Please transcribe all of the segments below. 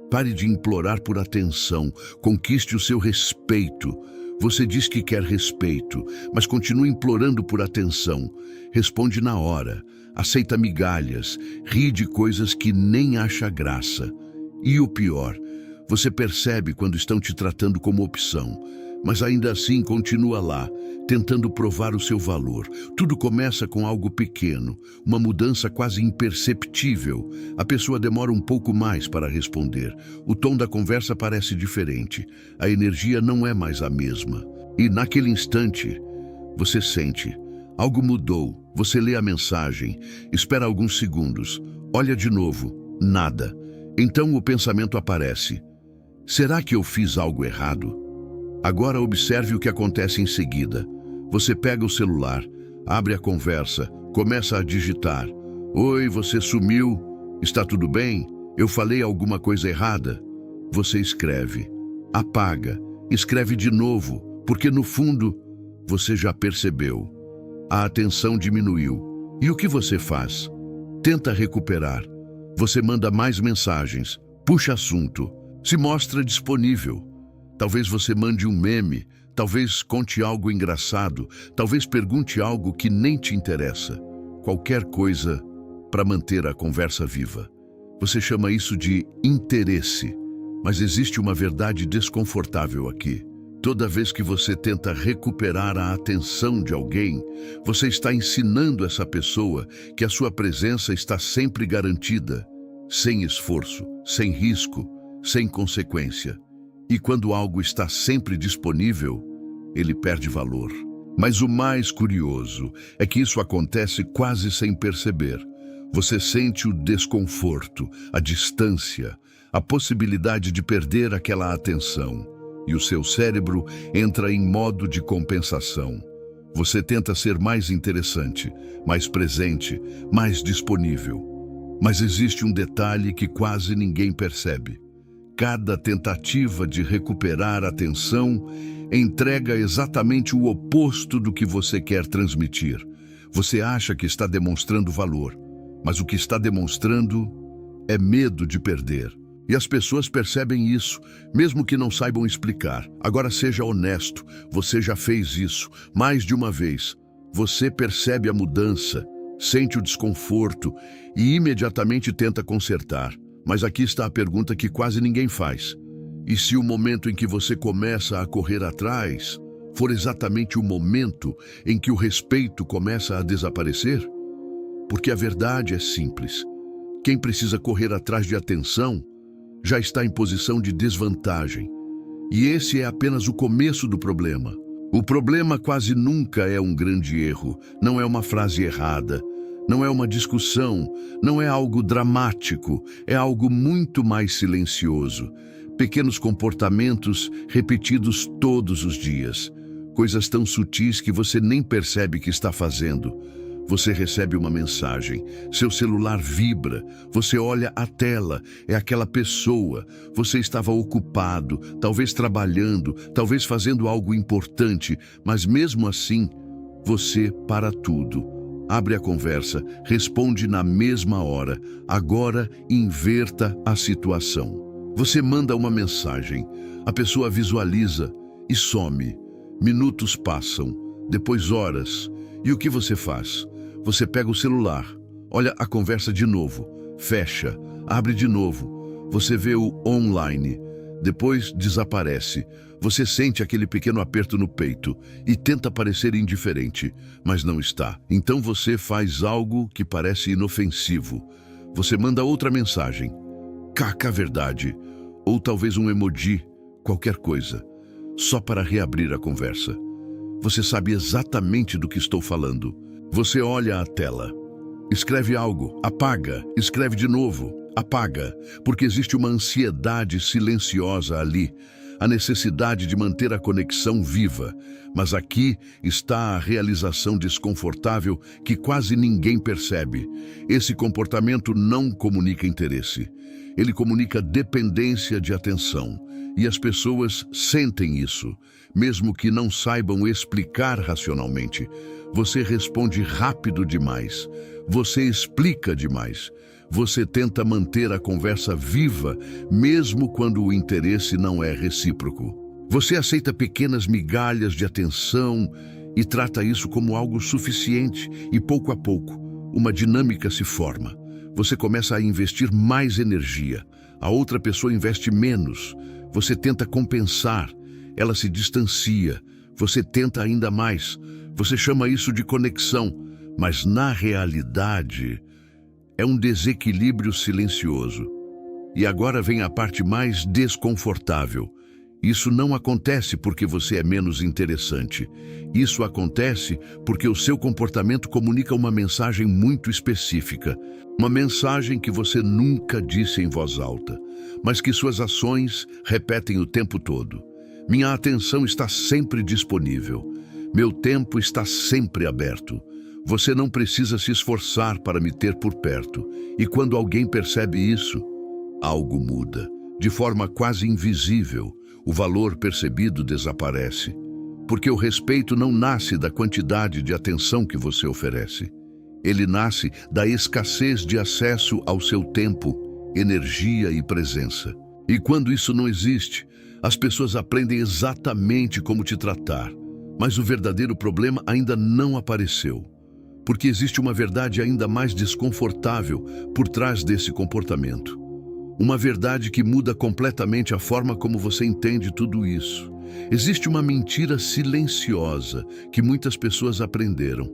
Pare de implorar por atenção, conquiste o seu respeito. Você diz que quer respeito, mas continua implorando por atenção. Responde na hora, aceita migalhas, ri de coisas que nem acha graça. E o pior, você percebe quando estão te tratando como opção, mas ainda assim continua lá, tentando provar o seu valor. Tudo começa com algo pequeno, uma mudança quase imperceptível. A pessoa demora um pouco mais para responder. O tom da conversa parece diferente. A energia não é mais a mesma. E naquele instante, você sente. Algo mudou. Você lê a mensagem, espera alguns segundos, olha de novo, nada. Então o pensamento aparece. Será que eu fiz algo errado? Agora observe o que acontece em seguida. Você pega o celular, abre a conversa, começa a digitar. Oi, você sumiu? Está tudo bem? Eu falei alguma coisa errada? Você escreve. Apaga. Escreve de novo, porque no fundo, você já percebeu. A atenção diminuiu. E o que você faz? Tenta recuperar. Você manda mais mensagens, puxa assunto, se mostra disponível. Talvez você mande um meme, talvez conte algo engraçado, talvez pergunte algo que nem te interessa. Qualquer coisa para manter a conversa viva. Você chama isso de interesse, mas existe uma verdade desconfortável aqui. Toda vez que você tenta recuperar a atenção de alguém, você está ensinando essa pessoa que a sua presença está sempre garantida, sem esforço, sem risco, sem consequência. E quando algo está sempre disponível, ele perde valor. Mas o mais curioso é que isso acontece quase sem perceber. Você sente o desconforto, a distância, a possibilidade de perder aquela atenção. E o seu cérebro entra em modo de compensação. Você tenta ser mais interessante, mais presente, mais disponível. Mas existe um detalhe que quase ninguém percebe. Cada tentativa de recuperar a atenção entrega exatamente o oposto do que você quer transmitir. Você acha que está demonstrando valor, mas o que está demonstrando é medo de perder. E as pessoas percebem isso, mesmo que não saibam explicar. Agora seja honesto, você já fez isso mais de uma vez. Você percebe a mudança, sente o desconforto e imediatamente tenta consertar. Mas aqui está a pergunta que quase ninguém faz. E se o momento em que você começa a correr atrás for exatamente o momento em que o respeito começa a desaparecer? Porque a verdade é simples. Quem precisa correr atrás de atenção já está em posição de desvantagem. E esse é apenas o começo do problema. O problema quase nunca é um grande erro, não é uma frase errada. Não é uma discussão, não é algo dramático, é algo muito mais silencioso. Pequenos comportamentos repetidos todos os dias. Coisas tão sutis que você nem percebe que está fazendo. Você recebe uma mensagem, seu celular vibra, você olha a tela, é aquela pessoa. Você estava ocupado, talvez trabalhando, talvez fazendo algo importante, mas mesmo assim, você para tudo. Abre a conversa, responde na mesma hora. Agora, inverta a situação. Você manda uma mensagem, a pessoa visualiza e some. Minutos passam, depois horas. E o que você faz? Você pega o celular, olha a conversa de novo, fecha, abre de novo. Você vê o online, depois desaparece. Você sente aquele pequeno aperto no peito e tenta parecer indiferente, mas não está. Então você faz algo que parece inofensivo. Você manda outra mensagem, caca a verdade, ou talvez um emoji, qualquer coisa, só para reabrir a conversa. Você sabe exatamente do que estou falando. Você olha a tela, escreve algo, apaga, escreve de novo, apaga, porque existe uma ansiedade silenciosa ali, a necessidade de manter a conexão viva. Mas aqui está a realização desconfortável que quase ninguém percebe. Esse comportamento não comunica interesse. Ele comunica dependência de atenção. E as pessoas sentem isso, mesmo que não saibam explicar racionalmente. Você responde rápido demais. Você explica demais. Você tenta manter a conversa viva, mesmo quando o interesse não é recíproco. Você aceita pequenas migalhas de atenção e trata isso como algo suficiente, e pouco a pouco, uma dinâmica se forma. Você começa a investir mais energia, a outra pessoa investe menos. Você tenta compensar, ela se distancia, você tenta ainda mais. Você chama isso de conexão, mas na realidade é um desequilíbrio silencioso. E agora vem a parte mais desconfortável. Isso não acontece porque você é menos interessante. Isso acontece porque o seu comportamento comunica uma mensagem muito específica. Uma mensagem que você nunca disse em voz alta, mas que suas ações repetem o tempo todo. Minha atenção está sempre disponível. Meu tempo está sempre aberto. Você não precisa se esforçar para me ter por perto. E quando alguém percebe isso, algo muda. De forma quase invisível, o valor percebido desaparece. Porque o respeito não nasce da quantidade de atenção que você oferece. Ele nasce da escassez de acesso ao seu tempo, energia e presença. E quando isso não existe, as pessoas aprendem exatamente como te tratar. Mas o verdadeiro problema ainda não apareceu. Porque existe uma verdade ainda mais desconfortável por trás desse comportamento. Uma verdade que muda completamente a forma como você entende tudo isso. Existe uma mentira silenciosa que muitas pessoas aprenderam.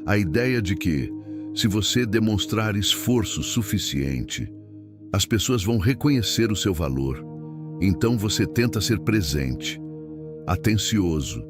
A ideia de que, se você demonstrar esforço suficiente, as pessoas vão reconhecer o seu valor. Então você tenta ser presente, atencioso,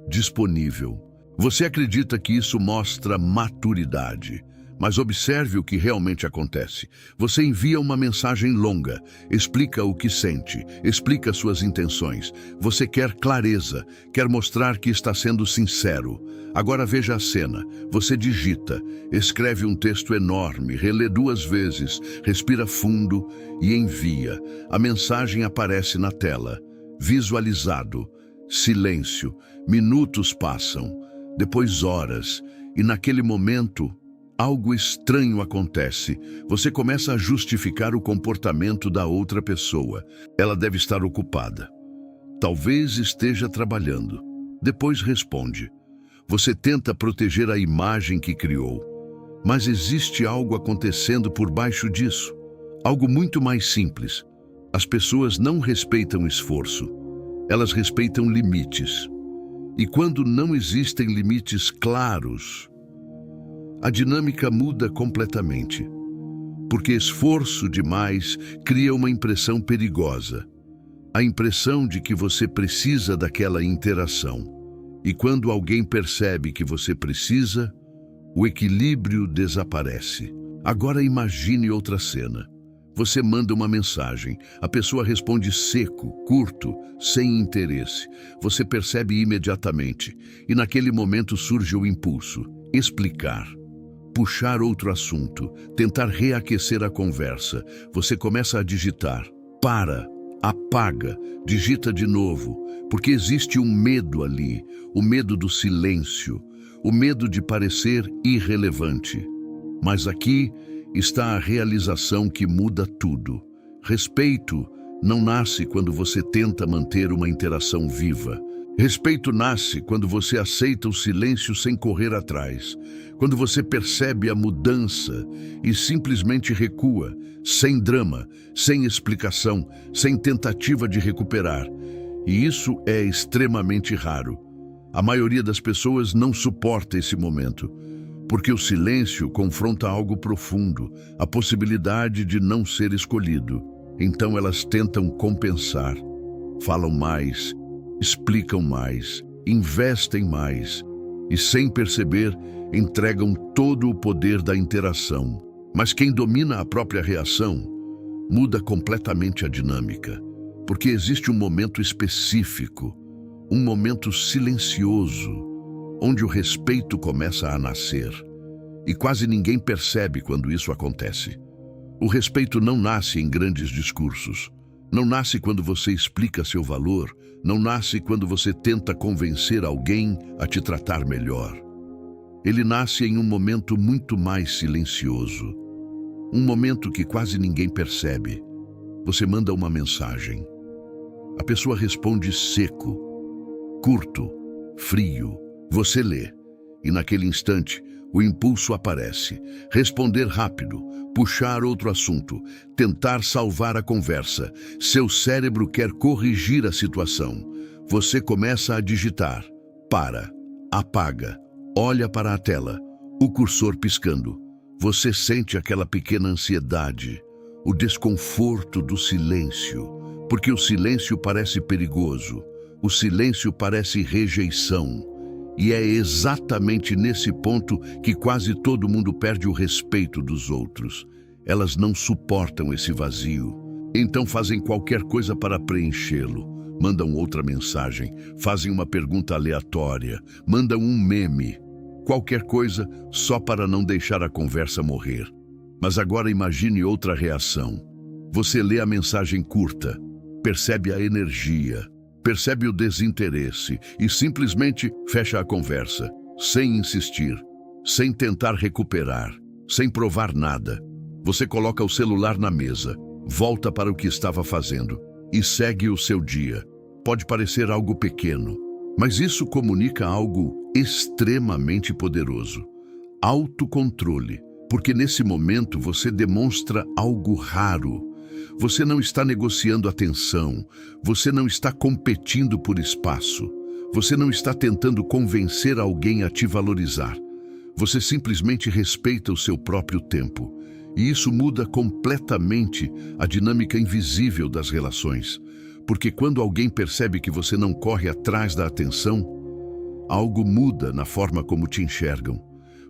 disponível. Você acredita que isso mostra maturidade. Mas observe o que realmente acontece. Você envia uma mensagem longa, explica o que sente, explica suas intenções. Você quer clareza, quer mostrar que está sendo sincero. Agora veja a cena. Você digita, escreve um texto enorme, relê 2 vezes, respira fundo e envia. A mensagem aparece na tela. Visualizado. Silêncio. Minutos passam, depois horas, e naquele momento algo estranho acontece. Você começa a justificar o comportamento da outra pessoa. Ela deve estar ocupada. Talvez esteja trabalhando. Depois responde. Você tenta proteger a imagem que criou. Mas existe algo acontecendo por baixo disso. Algo muito mais simples. As pessoas não respeitam esforço. Elas respeitam limites. E quando não existem limites claros, a dinâmica muda completamente, porque esforço demais cria uma impressão perigosa, a impressão de que você precisa daquela interação. E quando alguém percebe que você precisa, o equilíbrio desaparece. Agora imagine outra cena. Você manda uma mensagem, a pessoa responde seco, curto, sem interesse. Você percebe imediatamente, e naquele momento surge o impulso: explicar. Puxar outro assunto, tentar reaquecer a conversa. Você começa a digitar. Para, apaga, digita de novo, porque existe um medo ali, o medo do silêncio, o medo de parecer irrelevante. Mas aqui está a realização que muda tudo. Respeito não nasce quando você tenta manter uma interação viva. Respeito nasce quando você aceita o silêncio sem correr atrás, quando você percebe a mudança e simplesmente recua, sem drama, sem explicação, sem tentativa de recuperar. E isso é extremamente raro. A maioria das pessoas não suporta esse momento, porque o silêncio confronta algo profundo, a possibilidade de não ser escolhido. Então elas tentam compensar, falam mais, explicam mais, investem mais e, sem perceber, entregam todo o poder da interação. Mas quem domina a própria reação muda completamente a dinâmica, porque existe um momento específico, um momento silencioso, onde o respeito começa a nascer. E quase ninguém percebe quando isso acontece. O respeito não nasce em grandes discursos. Não nasce quando você explica seu valor, não nasce quando você tenta convencer alguém a te tratar melhor. Ele nasce em um momento muito mais silencioso. Um momento que quase ninguém percebe. Você manda uma mensagem. A pessoa responde seco, curto, frio. Você lê. E naquele instante, o impulso aparece. Responder rápido, puxar outro assunto, tentar salvar a conversa. Seu cérebro quer corrigir a situação. Você começa a digitar. Para, apaga, olha para a tela, o cursor piscando. Você sente aquela pequena ansiedade, o desconforto do silêncio, porque o silêncio parece perigoso, o silêncio parece rejeição. E é exatamente nesse ponto que quase todo mundo perde o respeito dos outros. Elas não suportam esse vazio, então fazem qualquer coisa para preenchê-lo. Mandam outra mensagem, fazem uma pergunta aleatória, mandam um meme. Qualquer coisa só para não deixar a conversa morrer. Mas agora imagine outra reação. Você lê a mensagem curta, percebe a energia, percebe o desinteresse e simplesmente fecha a conversa, sem insistir, sem tentar recuperar, sem provar nada. Você coloca o celular na mesa, volta para o que estava fazendo e segue o seu dia. Pode parecer algo pequeno, mas isso comunica algo extremamente poderoso. Autocontrole, porque nesse momento você demonstra algo raro. Você não está negociando atenção, você não está competindo por espaço, você não está tentando convencer alguém a te valorizar. Você simplesmente respeita o seu próprio tempo. E isso muda completamente a dinâmica invisível das relações. Porque quando alguém percebe que você não corre atrás da atenção, algo muda na forma como te enxergam.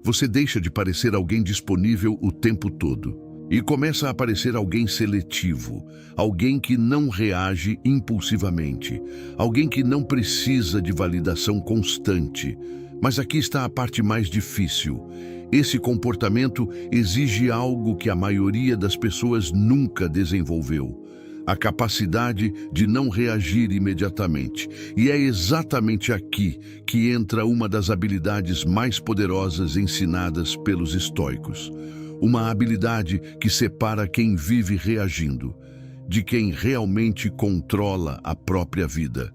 Você deixa de parecer alguém disponível o tempo todo e começa a parecer alguém seletivo, alguém que não reage impulsivamente, alguém que não precisa de validação constante. Mas aqui está a parte mais difícil. Esse comportamento exige algo que a maioria das pessoas nunca desenvolveu: a capacidade de não reagir imediatamente. E é exatamente aqui que entra uma das habilidades mais poderosas ensinadas pelos estoicos. Uma habilidade que separa quem vive reagindo de quem realmente controla a própria vida.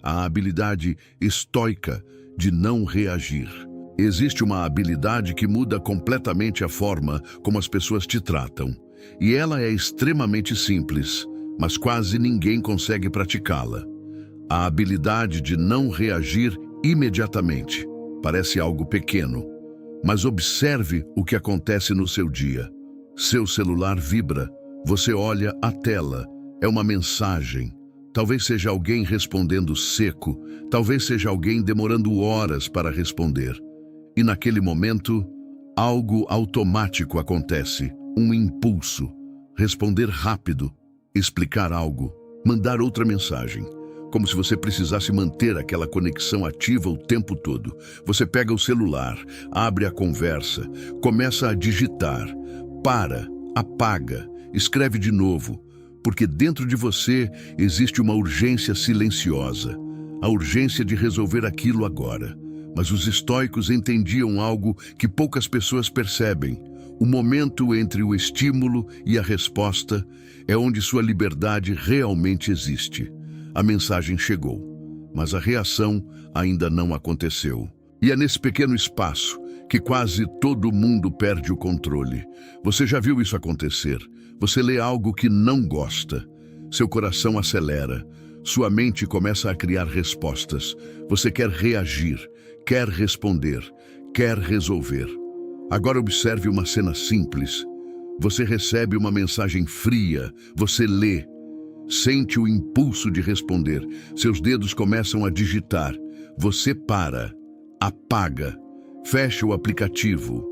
A habilidade estoica de não reagir. Existe uma habilidade que muda completamente a forma como as pessoas te tratam. E ela é extremamente simples, mas quase ninguém consegue praticá-la. A habilidade de não reagir imediatamente. Parece algo pequeno, mas observe o que acontece no seu dia. Seu celular vibra, você olha a tela, é uma mensagem. Talvez seja alguém respondendo seco, talvez seja alguém demorando horas para responder. E naquele momento, algo automático acontece, um impulso. Responder rápido, explicar algo, mandar outra mensagem. Como se você precisasse manter aquela conexão ativa o tempo todo. Você pega o celular, abre a conversa, começa a digitar, para, apaga, escreve de novo, porque dentro de você existe uma urgência silenciosa, a urgência de resolver aquilo agora. Mas os estoicos entendiam algo que poucas pessoas percebem. O momento entre o estímulo e a resposta é onde sua liberdade realmente existe. A mensagem chegou, mas a reação ainda não aconteceu. E é nesse pequeno espaço que quase todo mundo perde o controle. Você já viu isso acontecer? Você lê algo que não gosta. Seu coração acelera. Sua mente começa a criar respostas. Você quer reagir, quer responder, quer resolver. Agora observe uma cena simples. Você recebe uma mensagem fria, você lê, sente o impulso de responder. Seus dedos começam a digitar. Você para, apaga, fecha o aplicativo,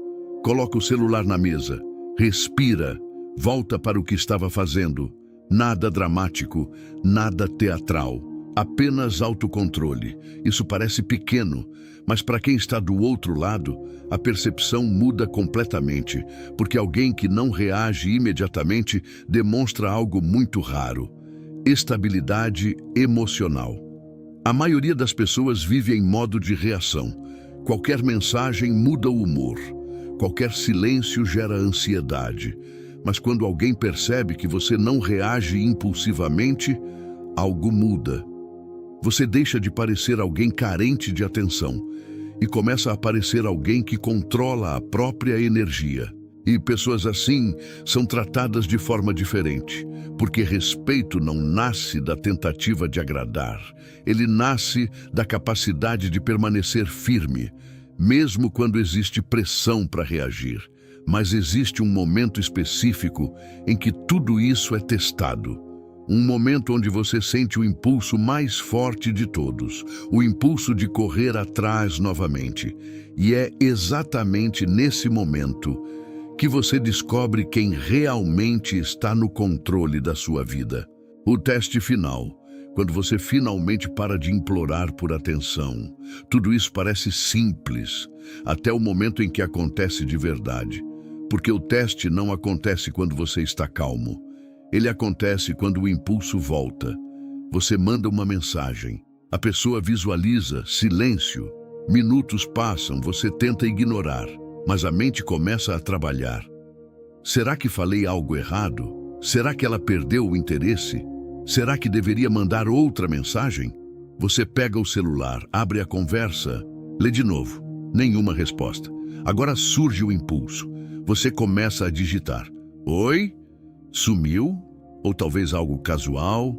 coloca o celular na mesa, respira, volta para o que estava fazendo. Nada dramático, nada teatral, apenas autocontrole. Isso parece pequeno, mas para quem está do outro lado, a percepção muda completamente, porque alguém que não reage imediatamente demonstra algo muito raro: estabilidade emocional. A maioria das pessoas vive em modo de reação. Qualquer mensagem muda o humor, qualquer silêncio gera ansiedade. Mas quando alguém percebe que você não reage impulsivamente, algo muda. Você deixa de parecer alguém carente de atenção e começa a parecer alguém que controla a própria energia. E pessoas assim são tratadas de forma diferente, porque respeito não nasce da tentativa de agradar. Ele nasce da capacidade de permanecer firme, mesmo quando existe pressão para reagir. Mas existe um momento específico em que tudo isso é testado. Um momento onde você sente o impulso mais forte de todos, o impulso de correr atrás novamente. E é exatamente nesse momento que você descobre quem realmente está no controle da sua vida. O teste final, quando você finalmente para de implorar por atenção. Tudo isso parece simples, até o momento em que acontece de verdade. Porque o teste não acontece quando você está calmo. Ele acontece quando o impulso volta. Você manda uma mensagem. A pessoa visualiza silêncio. Minutos passam, você tenta ignorar, mas a mente começa a trabalhar. Será que falei algo errado? Será que ela perdeu o interesse? Será que deveria mandar outra mensagem? Você pega o celular, abre a conversa, lê de novo. Nenhuma resposta. Agora surge o impulso. Você começa a digitar. Oi? Sumiu? Ou talvez algo casual,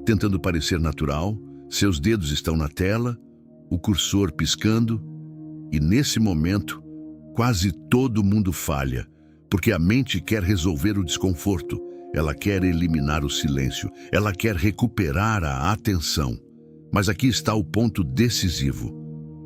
tentando parecer natural. Seus dedos estão na tela, o cursor piscando. E nesse momento, quase todo mundo falha, porque a mente quer resolver o desconforto. Ela quer eliminar o silêncio. Ela quer recuperar a atenção. Mas aqui está o ponto decisivo.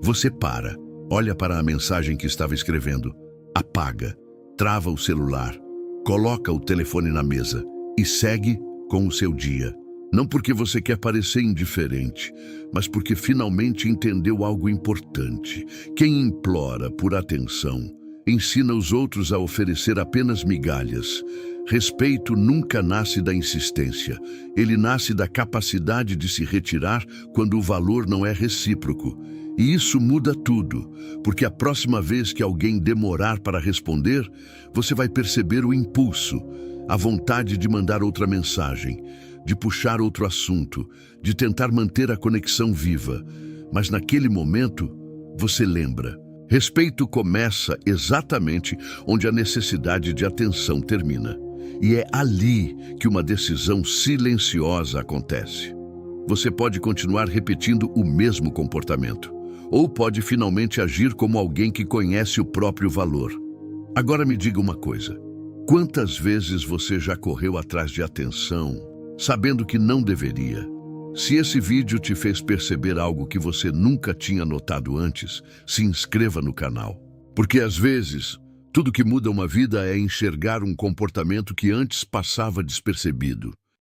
Você para, olha para a mensagem que estava escrevendo, apaga, trava o celular, coloca o telefone na mesa e segue com o seu dia. Não porque você quer parecer indiferente, mas porque finalmente entendeu algo importante. Quem implora por atenção ensina os outros a oferecer apenas migalhas. Respeito nunca nasce da insistência. Ele nasce da capacidade de se retirar quando o valor não é recíproco. E isso muda tudo, porque a próxima vez que alguém demorar para responder, você vai perceber o impulso, a vontade de mandar outra mensagem, de puxar outro assunto, de tentar manter a conexão viva. Mas naquele momento, você lembra. Respeito começa exatamente onde a necessidade de atenção termina. E é ali que uma decisão silenciosa acontece. Você pode continuar repetindo o mesmo comportamento, ou pode finalmente agir como alguém que conhece o próprio valor. Agora me diga uma coisa. Quantas vezes você já correu atrás de atenção, sabendo que não deveria? Se esse vídeo te fez perceber algo que você nunca tinha notado antes, se inscreva no canal. Porque às vezes, tudo que muda uma vida é enxergar um comportamento que antes passava despercebido.